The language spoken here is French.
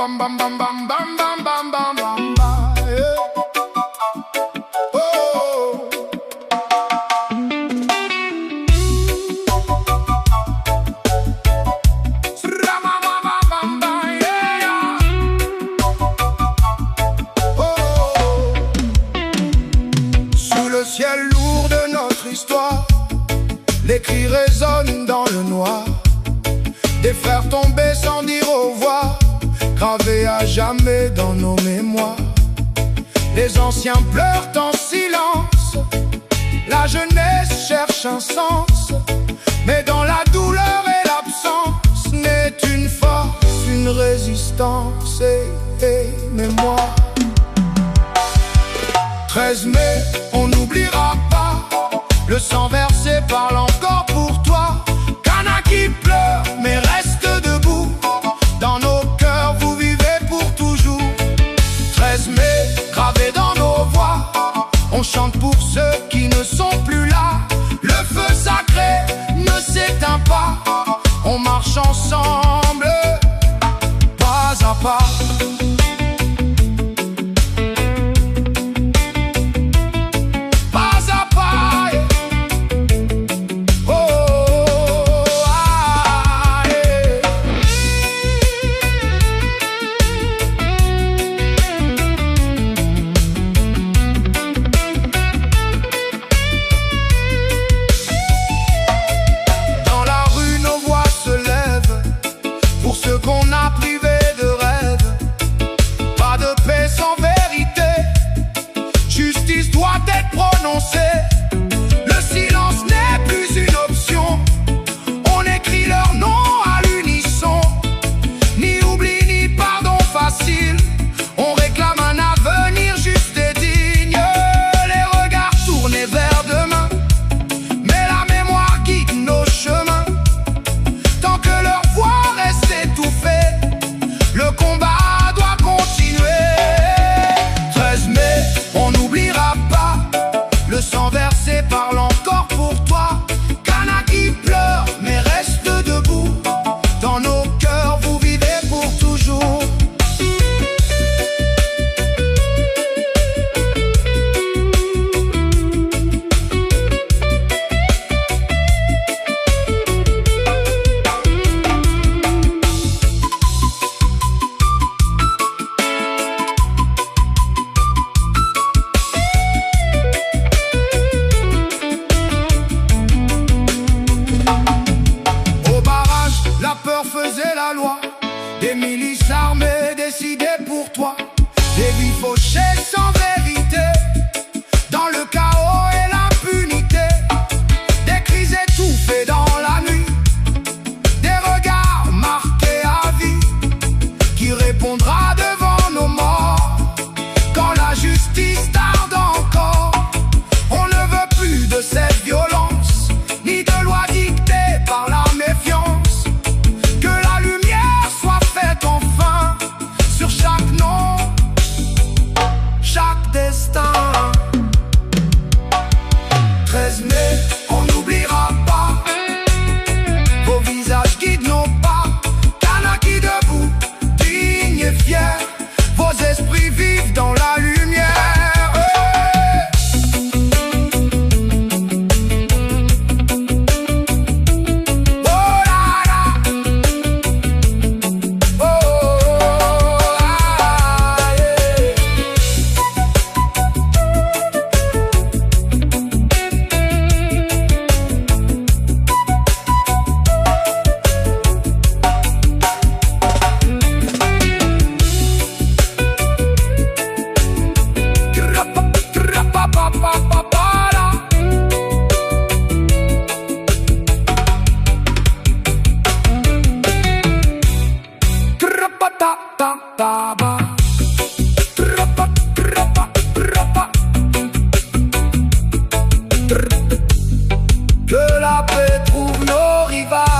bam bam bam bam bam bam bam bam bam bam. Yeah. Oh. Yeah. Oh. Sous le ciel lourd de notre histoire, les cris résonnent dans le noir. Des frères tombés sans dire au revoir, gravés à jamais dans nos mémoires. Les anciens pleurent en silence, la jeunesse cherche un sens. Mais dans la douleur et l'absence naît une force, une résistance et mémoire. 13 mai, on n'oubliera pas, le sang versé parle encore pour toi. Cana qui pleure mais reste debout, dans nos cœurs vous vivez pour toujours. 13 mai, gravé dans nos voix, on chante pour ceux qui ne sont plus là. Le feu sacré ne s'éteint pas, on marche ensemble, pas à pas. Qu'on a privé de rêve, pas de paix sans vérité. Justice doit être prononcée, le silence n'est plus une option. On écrit leur nom à l'unisson, ni oubli ni pardon facile. On réclame un avenir juste et digne, les regards tournés vers demain, mais la mémoire guide nos chemins. Tant que leur voix reste étouffée, le combat doit continuer. 13 mai, on n'oubliera pas, le sang versé parle encore pour toi. Cana qui pleure mais reste debout, dans nos cœurs vous vivez pour toujours. La peur faisait la loi, des milices armées décidées pour toi. Des vies fauchées sans vérité, dans le chaos et l'impunité. Des cris étouffés dans la nuit, des regards marqués à vie. Qui répondra devant nos morts, quand la justice tarde encore? On ne veut plus de cette violence, ni de loi dictée par la méfiance. Sur chaque nom, chaque destin. 13 mai, on n'oubliera pas, vos visages guident nos pas. Cana qui debout, digne et fier, vos esprits vivent dans la lumière. Que la paix trouve nos rivages.